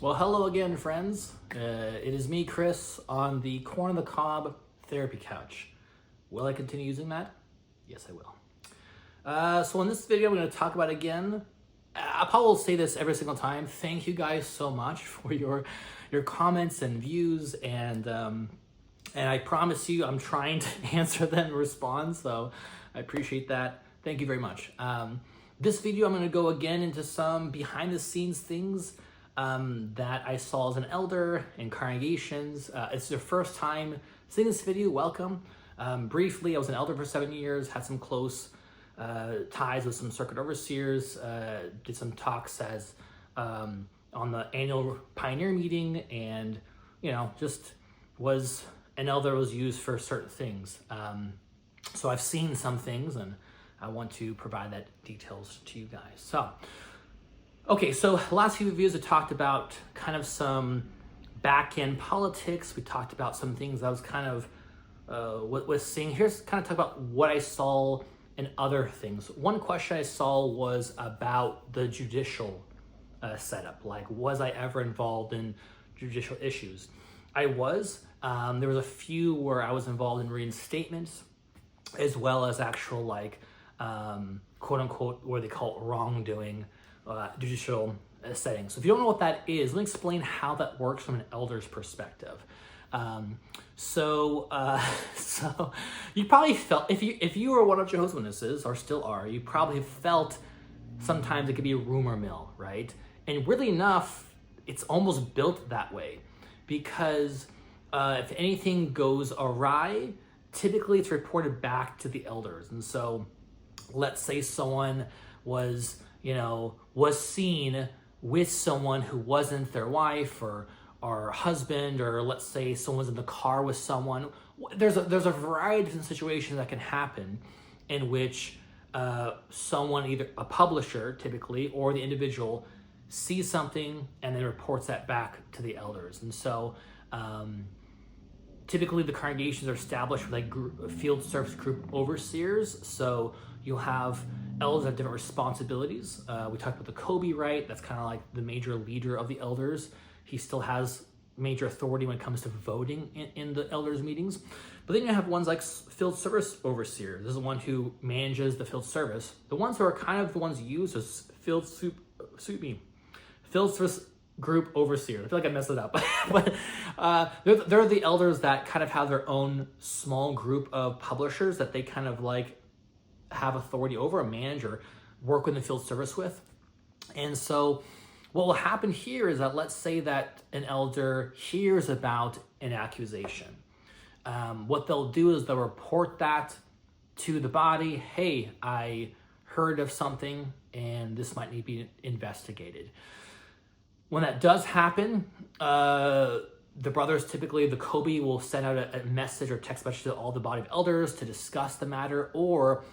Well, hello again, friends. It is me, Chris, on the corner of the cob therapy couch. Will I continue using that? Yes, I will. So in this video, I'm going to talk about again. I probably will say this every single time. Thank you guys so much for your comments and views, and I promise you, I'm trying to answer them and respond. So I appreciate that. Thank you very much. This video, I'm going to go again into some behind the scenes things that I saw as an elder in congregations. It's your first time seeing this video, welcome. Briefly, I was an elder for 7 years, had some close ties with some circuit overseers, did some talks as on the annual pioneer meeting, and just was an elder was used for certain things. So I've seen some things, and I want to provide that details to you guys. So okay, so last few reviews I talked about kind of some back-end politics. We talked about some things I was kind of was seeing. Here's kind of talk about what I saw and other things. One question I saw was about the judicial setup. Like, was I ever involved in judicial issues? I was. There was a few where I was involved in reinstatements, as well as actual quote unquote, what they call it, wrongdoing. Judicial settings. So if you don't know what that is, let me explain how that works from an elder's perspective. So you probably felt, if you were one of Jehovah's Witnesses, or still are, you probably felt sometimes it could be a rumor mill, right? And really enough, it's almost built that way, because if anything goes awry, typically it's reported back to the elders. And so let's say someone was seen with someone who wasn't their wife or husband, or let's say someone's in the car with someone. There's a variety of different situations that can happen in which someone, either a publisher typically, or the individual, sees something and then reports that back to the elders. And so typically the congregations are established with field service group overseers. So you'll have elders have different responsibilities. We talked about the Kobe, right? That's kind of like the major leader of the elders. He still has major authority when it comes to voting in the elders meetings. But then you have ones like field service overseer. This is the one who manages the field service. The ones who are kind of the ones used as field service group overseer. I feel like I messed it up. But they're the elders that kind of have their own small group of publishers that they kind of have authority over, a manager, work with the field service with. And so what will happen here is that, let's say that an elder hears about an accusation. What they'll do is they'll report that to the body. Hey, I heard of something and this might need to be investigated. When that does happen, the brothers, typically the Kobe, will send out a message or text message to all the body of elders to discuss the matter, or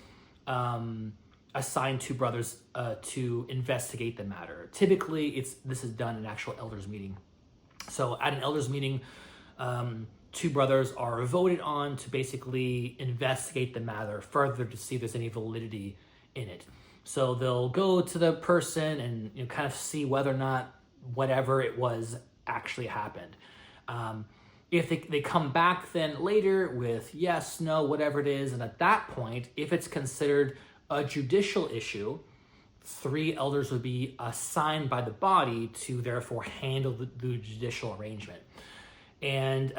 assign two brothers to investigate the matter. Typically, this is done in an actual elders meeting. So at an elders meeting, two brothers are voted on to basically investigate the matter further to see if there's any validity in it. So they'll go to the person and kind of see whether or not whatever it was actually happened. If they come back then later with yes, no, whatever it is, and at that point, if it's considered a judicial issue, three elders would be assigned by the body to therefore handle the judicial arrangement. And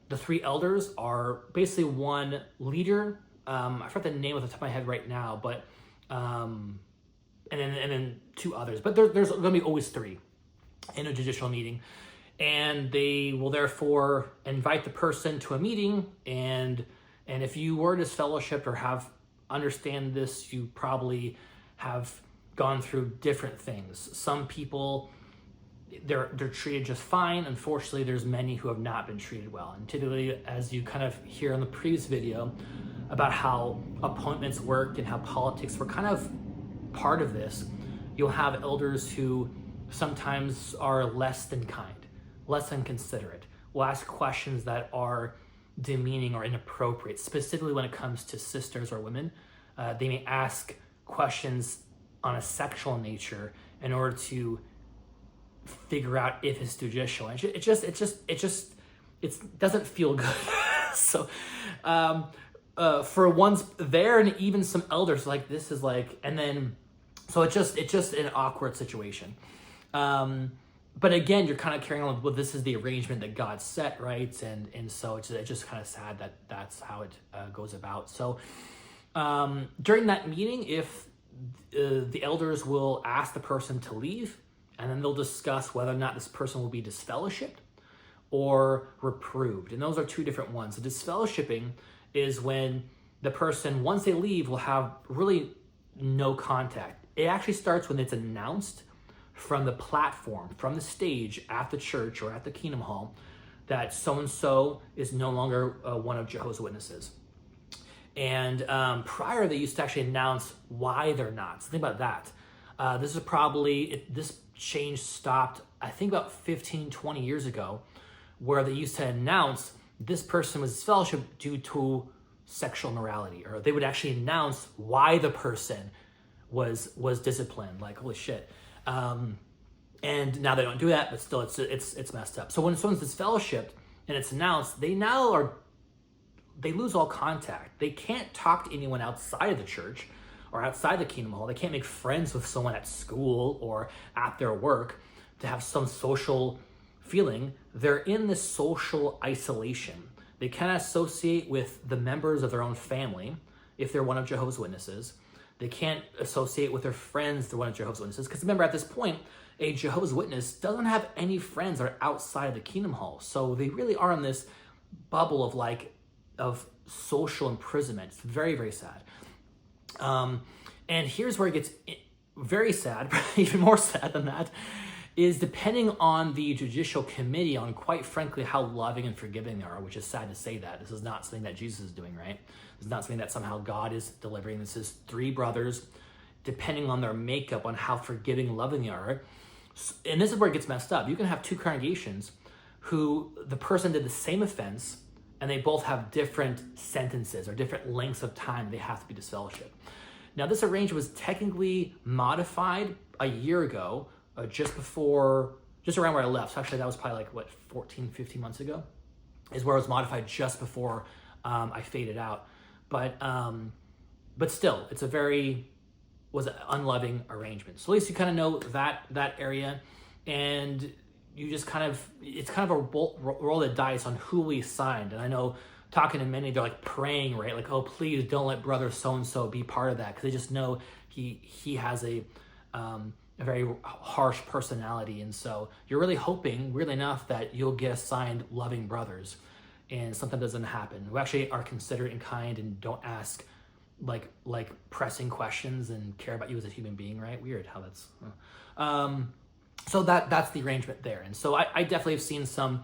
the three elders are basically one leader. I forgot the name off the top of my head right now, but and then two others. But there's going to be always three in a judicial meeting. And they will therefore invite the person to a meeting, and if you were disfellowshipped or understand this, you probably have gone through different things. Some people, they're treated just fine. Unfortunately, there's many who have not been treated well. And typically, as you kind of hear in the previous video about how appointments work and how politics were kind of part of this, you'll have elders who sometimes are less than kind, less than considerate, will ask questions that are demeaning or inappropriate, specifically when it comes to sisters or women. They may ask questions on a sexual nature in order to figure out if it's judicial. And it doesn't feel good. So for ones there, and even some elders, like, this is like, and then, so it's just an awkward situation. But again, you're kind of carrying on with, well, this is the arrangement that God set, right? And so it's just kind of sad that that's how it goes about. So during that meeting, if the elders will ask the person to leave, and then they'll discuss whether or not this person will be disfellowshipped or reproved. And those are two different ones. So disfellowshipping is when the person, once they leave, will have really no contact. It actually starts when it's announced from the platform, from the stage at the church or at the Kingdom Hall, that so-and-so is no longer one of Jehovah's Witnesses. And prior, they used to actually announce why they're not. So think about that. This is probably, this change stopped, I think, about 15, 20 years ago, where they used to announce this person was disfellowshipped due to sexual immorality, or they would actually announce why the person was disciplined. Like, holy shit. And now they don't do that, but still it's messed up. So when someone's disfellowshipped and it's announced, they lose all contact. They can't talk to anyone outside of the church or outside the Kingdom Hall. They can't make friends with someone at school or at their work to have some social feeling. They're in this social isolation. They cannot associate with the members of their own family if they're one of Jehovah's Witnesses. They can't associate with their friends if they're one of Jehovah's Witnesses. Because remember, at this point, a Jehovah's Witness doesn't have any friends that are outside of the Kingdom Hall. So they really are in this bubble of social imprisonment. It's very, very sad. And here's where it gets very sad, even more sad than that, is depending on the judicial committee on, quite frankly, how loving and forgiving they are, which is sad to say that. This is not something that Jesus is doing, right? This is not something that somehow God is delivering. This is three brothers, depending on their makeup, on how forgiving and loving they are. And this is where it gets messed up. You can have two congregations who the person did the same offense, and they both have different sentences or different lengths of time they have to be disfellowshipped. Now, this arrangement was technically modified a year ago, just around where I left. So actually, that was probably 14, 15 months ago, is where it was modified just before I faded out. But still, it's was an unloving arrangement. So at least you kind of know that area, and you just it's kind of a roll of the dice on who we signed. And I know, talking to many, they're like praying, right? Like, oh, please don't let brother so-and-so be part of that, because they just know he has a very harsh personality. And so you're really hoping, weirdly enough, that you'll get assigned loving brothers, and something doesn't happen. We actually are considerate and kind and don't ask like pressing questions and care about you as a human being, right? Weird how that's... So that's the arrangement there. And so I definitely have seen some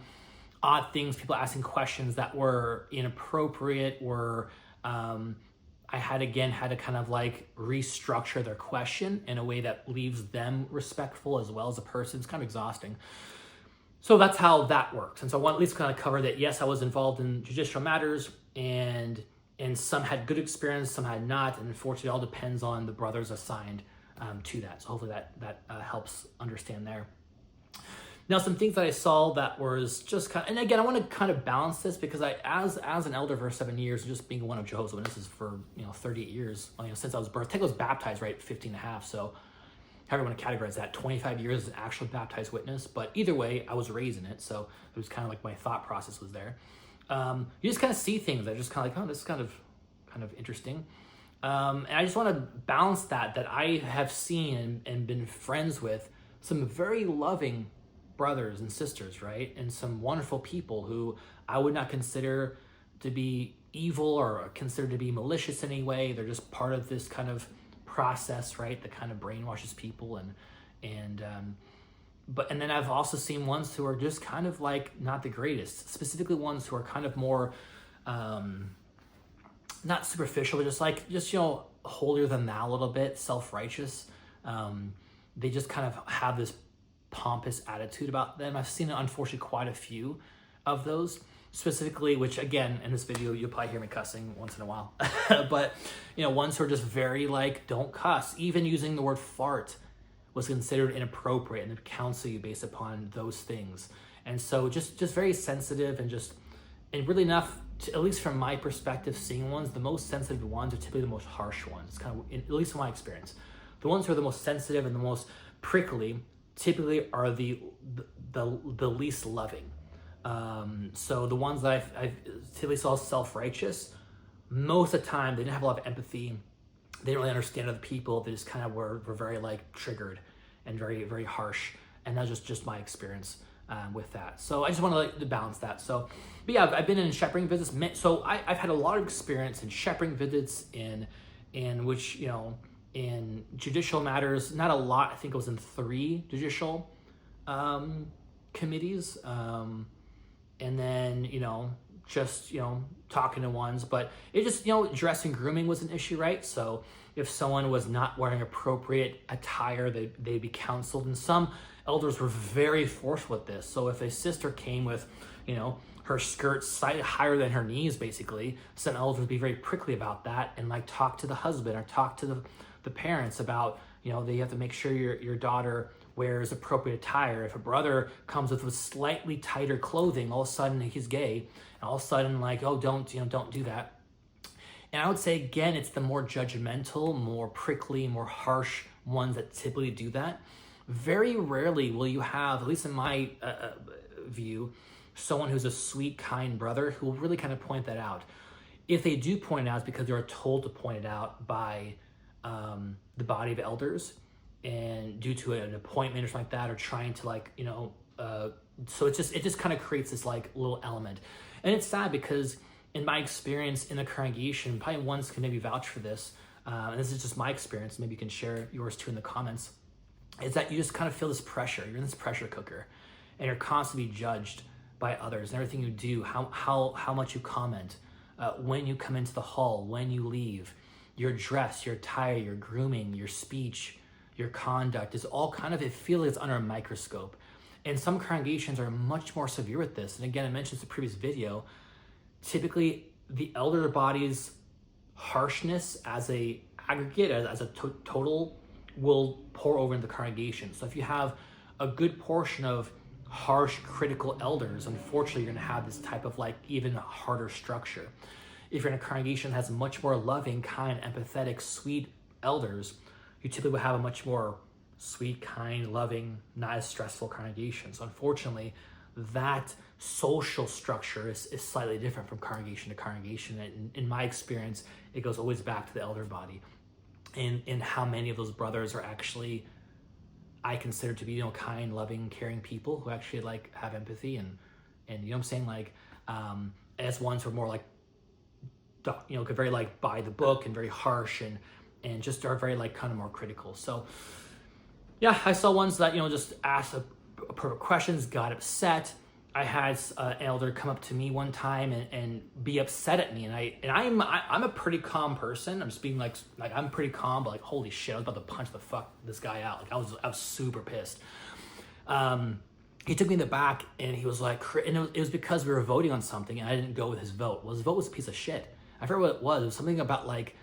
odd things, people asking questions that were inappropriate, or I had to kind of restructure their question in a way that leaves them respectful as well as a person. It's kind of exhausting. So that's how that works. And so I want at least kind of cover that, yes, I was involved in judicial matters, and some had good experience, some had not. And unfortunately, it all depends on the brothers assigned to that. So hopefully that helps understand there. Now, some things that I saw that was just kind of, and again, I want to kind of balance this, because as an elder for 7 years, just being one of Jehovah's Witnesses for 38 years, since I was birthed, I think I was baptized right at 15 and a half. So however you want to categorize that, 25 years as an actual baptized witness. But either way, I was raised in it, so it was kind of my thought process was there. You just kind of see things that are just kind of oh, this is kind of interesting. And I just want to balance that I have seen and been friends with some very loving brothers and sisters, right? And some wonderful people who I would not consider to be evil or consider to be malicious in any way. They're just part of this kind of process, right? That kind of brainwashes people. And then I've also seen ones who are just kind of not the greatest, specifically ones who are kind of more, not superficial, but just holier than thou a little bit, self-righteous. They just kind of have this pompous attitude about them. I've seen, unfortunately, quite a few of those, specifically, which again, in this video, you'll probably hear me cussing once in a while, but ones who are just very don't cuss, even using the word fart was considered inappropriate and to counsel you based upon those things. And so just very sensitive and really enough, at least from my perspective, seeing ones, the most sensitive ones are typically the most harsh ones. It's kind of, at least in my experience, the ones who are the most sensitive and the most prickly typically are the least loving. So the ones that I've typically saw self-righteous, most of the time they didn't have a lot of empathy. They didn't really understand other people. They just kind of were very like triggered and very, very harsh. And that's just my experience with that. So I just want to balance that. So, but yeah, I've been in shepherding visits. So I've had a lot of experience in shepherding visits in which, you know, in judicial matters, not a lot. I think it was in 3 judicial committees. And then, you know, just, you know, talking to ones, but it just, you know, dress and grooming was an issue, right? So if someone was not wearing appropriate attire, they'd be counseled. And some elders were very forceful with this. So if a sister came with, you know, her skirt slightly higher than her knees, basically, some elders would be very prickly about that and like talk to the husband or talk to the parents about, you know, they have to make sure your daughter wears appropriate attire. If a brother comes with slightly tighter clothing, all of a sudden he's gay, and all of a sudden like, oh, don't do that. And I would say again, it's the more judgmental, more prickly, more harsh ones that typically do that. Very rarely will you have, at least in my view, someone who's a sweet, kind brother who will really kind of point that out. If they do point it out, it's because they're told to point it out by the body of elders, and due to an appointment or something like that, or trying to like, you know, so it just kind of creates this like little element. And it's sad because in my experience in the congregation, probably ones can maybe vouch for this, and this is just my experience, maybe you can share yours too in the comments, is that you just kind of feel this pressure. You're in this pressure cooker and you're constantly judged by others and everything you do, how much you comment, when you come into the hall, when you leave, your dress, your attire, your grooming, your speech, your conduct is all kind of, it feels like it's under a microscope. And some congregations are much more severe with this. And again, I mentioned in the previous video, typically the elder body's harshness as a aggregate, as a total, will pour over into the congregation. So if you have a good portion of harsh, critical elders, unfortunately, you're gonna have this type of like even harder structure. If you're in a congregation that has much more loving, kind, empathetic, sweet elders, you typically will have a much more sweet, kind, loving, not as stressful congregation. So unfortunately, that social structure is slightly different from congregation to congregation. And in my experience, it goes always back to the elder body and how many of those brothers are actually, I consider to be, you know, kind, loving, caring people who actually like have empathy and you know what I'm saying? Like, as ones who are more like, you know, very like by the book and very harsh and just are very like kind of more critical. So yeah, I saw ones that, you know, just asked appropriate questions, got upset. I had an elder come up to me one time and be upset at me, and I'm a pretty calm person. I'm just being like I'm pretty calm, but like holy shit, I was about to punch the fuck this guy out. Like I was super pissed. He took me in the back and he was like, and it was because we were voting on something and I didn't go with his vote. Well, his vote was a piece of shit. I forget what it was. It was something about like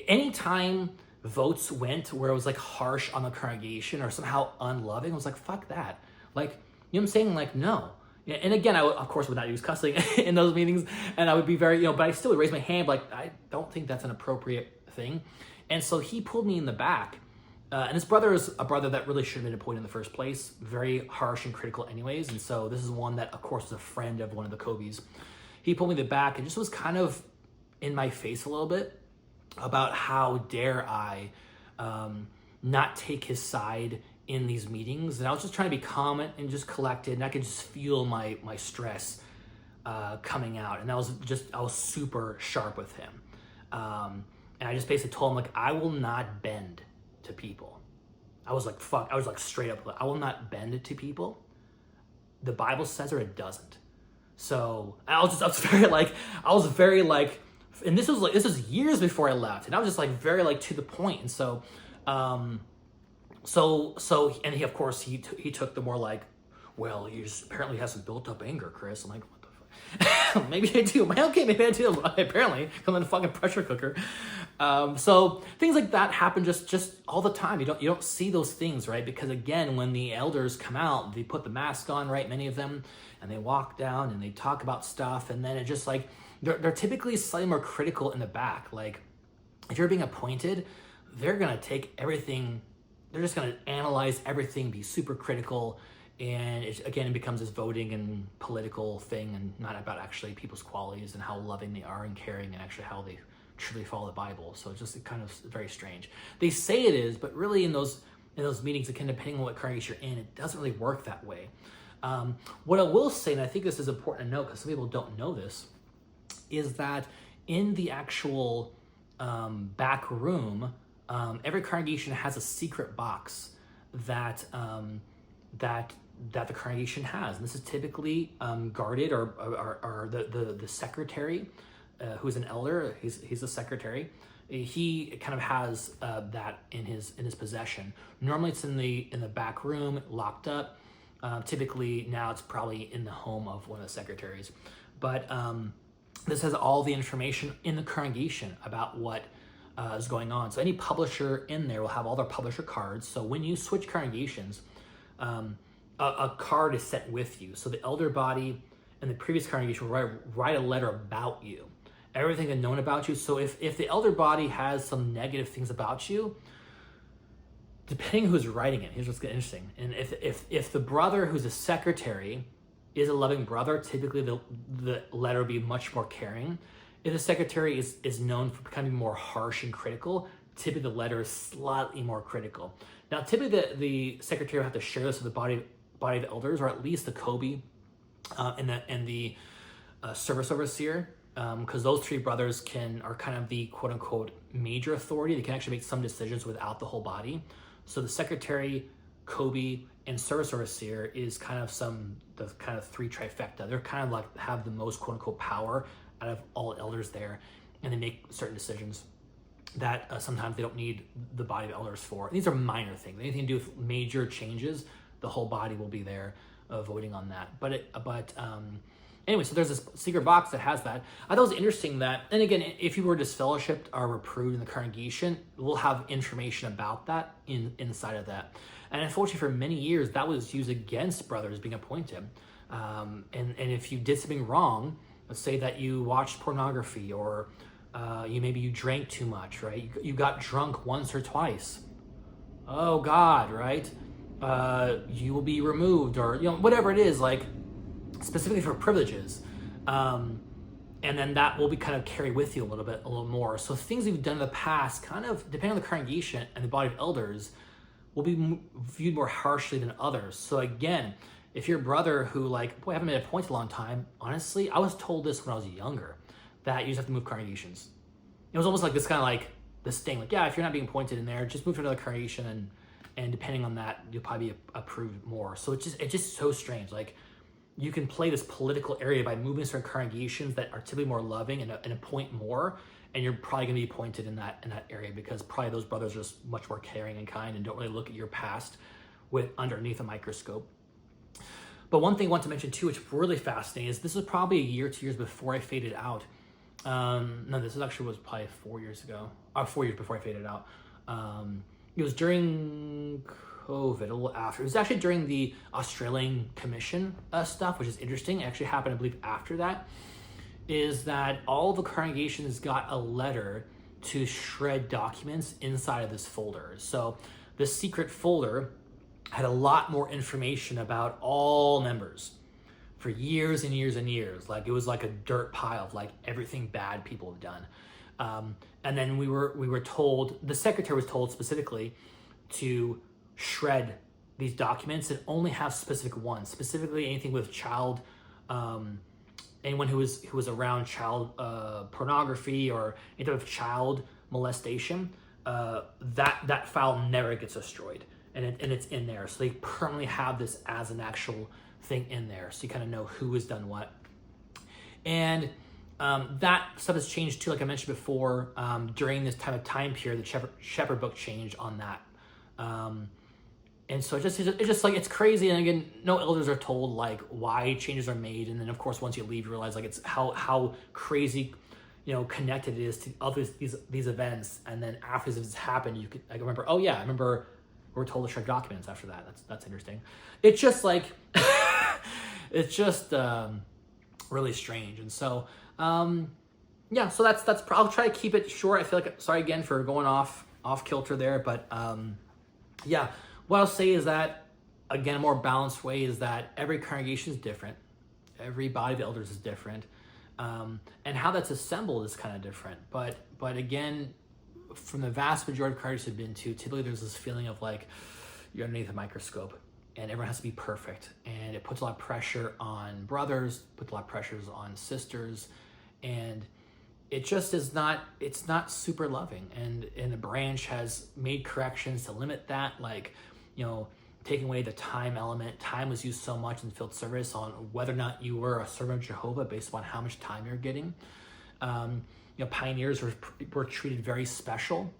anytime votes went where it was like harsh on the congregation or somehow unloving, I was like, fuck that. Like, you know what I'm saying? Like, no. And again, I of course would not use cussing in those meetings, and I would be very, you know, but I still would raise my hand, like, I don't think that's an appropriate thing. And so he pulled me in the back, and his brother is a brother that really should have been appointed in the first place, very harsh and critical anyways, and so this is one that, of course, is a friend of one of the Kobe's. He pulled me in the back and just was kind of in my face a little bit about how dare I not take his side in these meetings. And I was just trying to be calm and just collected, and I could just feel my stress coming out. And I was super sharp with him. And I just basically told him, like, I will not bend to people. I was like, fuck, I was like straight up, I will not bend to people. The Bible says or it doesn't. So I was very like, and this was years before I left, and I was just like very like to the point. And so, and he, of course, he took the more like, well, he apparently has some built up anger, Chris. I'm like, what the fuck? Maybe I do. Okay, maybe I do. Apparently, I'm in a fucking pressure cooker. So things like that happen just all the time. You don't see those things, right? Because again, when the elders come out, they put the mask on, right? Many of them, and they walk down and they talk about stuff, and then it just like they're typically slightly more critical in the back. Like if you're being appointed, they're gonna take everything. They're just gonna analyze everything, be super critical. And it becomes this voting and political thing, and not about actually people's qualities and how loving they are and caring and actually how they truly follow the Bible. So it's just kind of very strange. They say it is, but really in those meetings, again, depending on what congregation you're in, it doesn't really work that way. What I will say, and I think this is important to note because some people don't know this, is that in the actual back room, every congregation has a secret box that the congregation has. And this is typically guarded or the secretary, who's an elder. He's a secretary. He kind of has that in his possession. Normally it's in the back room, locked up. Typically now it's probably in the home of one of the secretaries. But this has all the information in the congregation about what is going on. So any publisher in there will have all their publisher cards. So when you switch congregations, a card is sent with you. So the elder body and the previous congregation will write a letter about you, everything that's known about you. So if the elder body has some negative things about you, depending who's writing it, here's what's interesting. And if the brother who's a secretary is a loving brother, typically the letter will be much more caring. If the secretary is known for becoming more harsh and critical, typically the letter is slightly more critical. Now, typically the secretary will have to share this with the body of the elders, or at least the Kobe and the service overseer, because those three brothers are kind of the quote unquote major authority. They can actually make some decisions without the whole body. So the secretary, Kobe, and service overseer is kind of the kind of three trifecta. They're kind of like have the most quote unquote power out of all elders there, and they make certain decisions that sometimes they don't need the body of elders for. These are minor things. Anything to do with major changes, the whole body will be there voting on that. Anyway, so there's this secret box that has that. I thought it was interesting that, and again, if you were disfellowshipped or reproved in the congregation, we'll have information about that inside of that. And unfortunately, for many years, that was used against brothers being appointed. And if you did something wrong, let's say that you watched pornography or you drank too much, right? You got drunk once or twice. Oh God, right? You will be removed, or whatever it is, like specifically for privileges, and then that will be kind of carried with you a little more. So things you've done in the past, kind of depending on the congregation and the body of elders, will be viewed more harshly than others. So again, if you're a brother who I haven't been appointed a long time, honestly, I was told this when I was younger, that you just have to move congregations. It was almost like this kind of like this thing, like, yeah, if you're not being appointed in there, just move to another congregation, and depending on that, you'll probably be approved more. So it's just so strange. Like, you can play this political area by moving certain congregations that are typically more loving and appoint more, and you're probably going to be appointed in that area because probably those brothers are just much more caring and kind and don't really look at your past with underneath a microscope. But one thing I want to mention too, which is really fascinating, is this was probably a year, 2 years before I faded out. No, this was probably 4 years ago. 4 years before I faded out. It was during COVID, a little after. It was actually during the Australian Commission stuff, which is interesting. It actually happened, I believe, after that. Is that all the congregations got a letter to shred documents inside of this folder. So the secret folder had a lot more information about all members for years and years and years. Like, it was like a dirt pile of like everything bad people have done. And then we were told, the secretary was told specifically to shred these documents and only have specific ones, specifically anything with child, anyone who was around child pornography or any type of child molestation, that file never gets destroyed, and it's in there. So they permanently have this as an actual thing in there, so you kind of know who has done what. And that stuff has changed too, like I mentioned before. During this time period, the Shepherd book changed on that. And so it's just like, it's crazy. And again, no elders are told like why changes are made. And then of course, once you leave, you realize like it's how crazy, connected it is to others, these events. And then after these events happen, you could, I remember, oh yeah, I remember we're told to shred documents after that. That's interesting. It's just like, it's just really strange. And so, yeah, so that's, I'll try to keep it short. I feel like, sorry again for going off kilter there, but yeah. What I'll say is that, again, a more balanced way is that every congregation is different. Every body of elders is different. And how that's assembled is kind of different. But again, from the vast majority of congregations I've been to, typically there's this feeling of like you're underneath a microscope and everyone has to be perfect. And it puts a lot of pressure on brothers, puts a lot of pressures on sisters. And it just is not, it's not super loving. And the branch has made corrections to limit that, like, taking away the time element. Time was used so much in field service on whether or not you were a servant of Jehovah based upon how much time you're getting. Pioneers were treated very special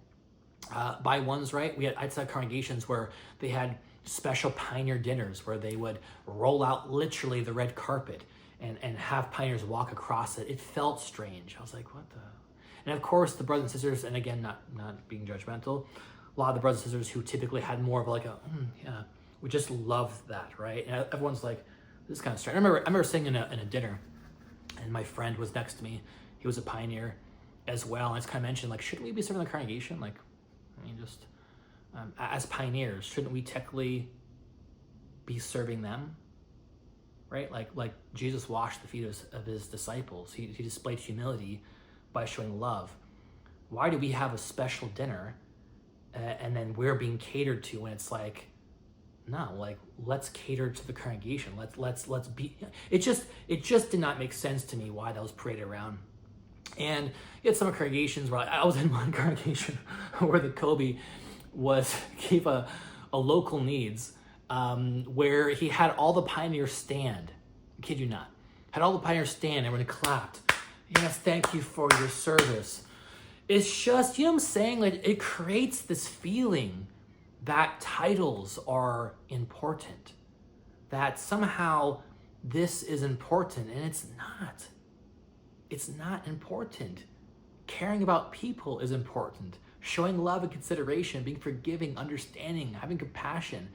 by ones, right? We had outside congregations where they had special pioneer dinners where they would roll out literally the red carpet and have pioneers walk across it. It felt strange. I was like, what the? And of course, the brothers and sisters, and again, not being judgmental, a lot of the brothers and sisters who typically had more of like yeah, we just love that, right? And everyone's like, this is kind of strange. I remember sitting in a dinner, and my friend was next to me. He was a pioneer as well. And I just kind of mentioned, like, shouldn't we be serving the congregation? Like, I mean, just as pioneers, shouldn't we technically be serving them, right? Like Jesus washed the feet of his disciples. He displayed humility by showing love. Why do we have a special dinner and then we're being catered to when it's like, no, like, let's cater to the congregation. Let's be, it just did not make sense to me why that was paraded around. And you had some congregations where I was in one congregation where the Kobe gave a local needs, where he had all the pioneers stand. I kid you not. Had all the pioneers stand, everyone clapped. Yes, thank you for your service. It's just, what I'm saying? Like, it creates this feeling that titles are important, that somehow this is important, and it's not. It's not important. Caring about people is important. Showing love and consideration, being forgiving, understanding, having compassion,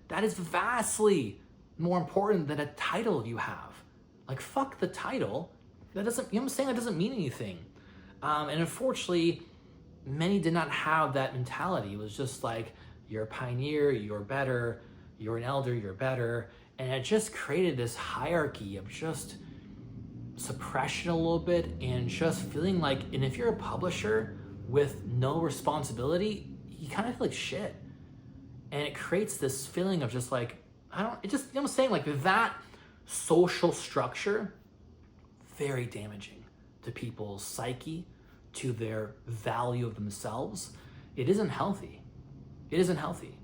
that is vastly more important than a title you have. Like, fuck the title. That doesn't, what I'm saying? That doesn't mean anything. And unfortunately, many did not have that mentality. It was just like, you're a pioneer, you're better, you're an elder, you're better. And it just created this hierarchy of just suppression a little bit and just feeling like, and if you're a publisher with no responsibility, you kind of feel like shit. And it creates this feeling of just like, what I'm saying? Like, that social structure, very damaging to people's psyche, to their value of themselves. It isn't healthy. It isn't healthy.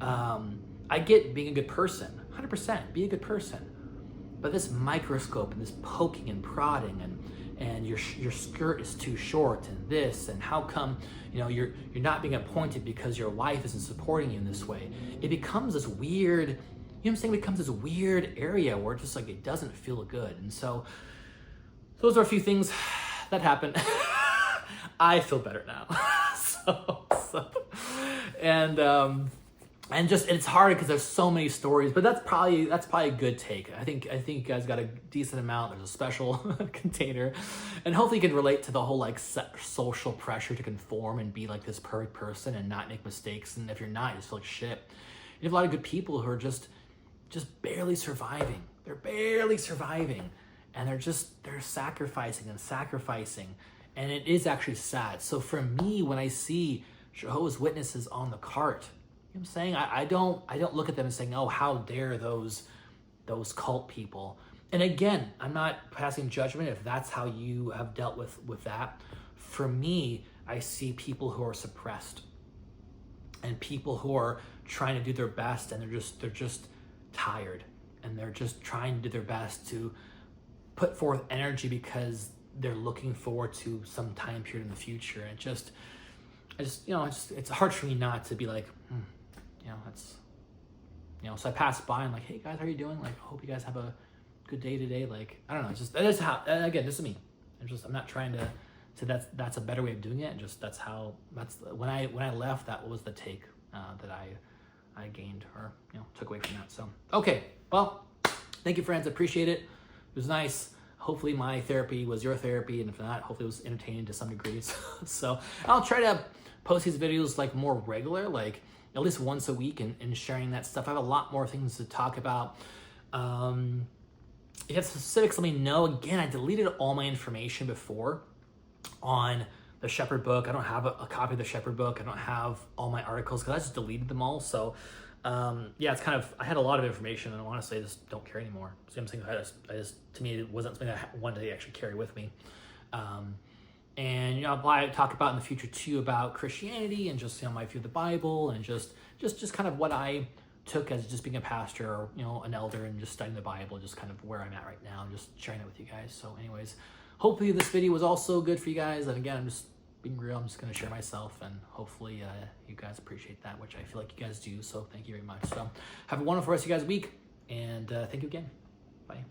I get being a good person, 100%, be a good person. But this microscope and this poking and prodding and your skirt is too short and this, and how come, you're not being appointed because your wife isn't supporting you in this way. It becomes this weird, it becomes this weird area where it's just like, it doesn't feel good. And so those are a few things that happened. I feel better now. And it's hard because there's so many stories, but that's probably a good take. I think you guys got a decent amount. There's a special container, and hopefully you can relate to the whole like social pressure to conform and be like this perfect person and not make mistakes. And if you're not, you just feel like shit. You have a lot of good people who are just barely surviving. They're barely surviving, and they're sacrificing, and it is actually sad. So for me, when I see Jehovah's Witnesses on the cart, I'm saying? I don't look at them and saying, oh, how dare those cult people. And again, I'm not passing judgment if that's how you have dealt with that. For me, I see people who are suppressed and people who are trying to do their best, and they're just tired, and they're just trying to do their best to put forth energy because they're looking forward to some time period in the future. And it's hard for me not to be like, So I passed by and like, hey guys, how are you doing? Like, hope you guys have a good day today. Like, I don't know, just, that is how, again, this is me. I'm not trying to say that's a better way of doing it. Just when I left, that was the take that I gained or took away from that. So okay, well, thank you friends, I appreciate it. It was nice. Hopefully my therapy was your therapy, and if not, hopefully it was entertaining to some degree. So I'll try to post these videos like more regular, like at least once a week, and sharing that stuff. I have a lot more things to talk about. If you have specifics, let me know. Again, I deleted all my information before on the Shepherd book. I don't have a copy of the Shepherd book. I don't have all my articles because I just deleted them all. So yeah, it's kind of, I had a lot of information, and honestly, I just don't care anymore. See what I'm saying? I just, to me, it wasn't something I wanted to actually carry with me. And I'll probably talk about in the future too about Christianity and just my view of the Bible, and just kind of what I took as just being a pastor or an elder, and just studying the Bible, just kind of where I'm at right now, and just sharing it with you guys. So anyways, hopefully this video was also good for you guys. And again, I'm just being real. I'm just going to share myself, and hopefully you guys appreciate that, which I feel like you guys do. So thank you very much. So have a wonderful rest of you guys' week, and thank you again. Bye.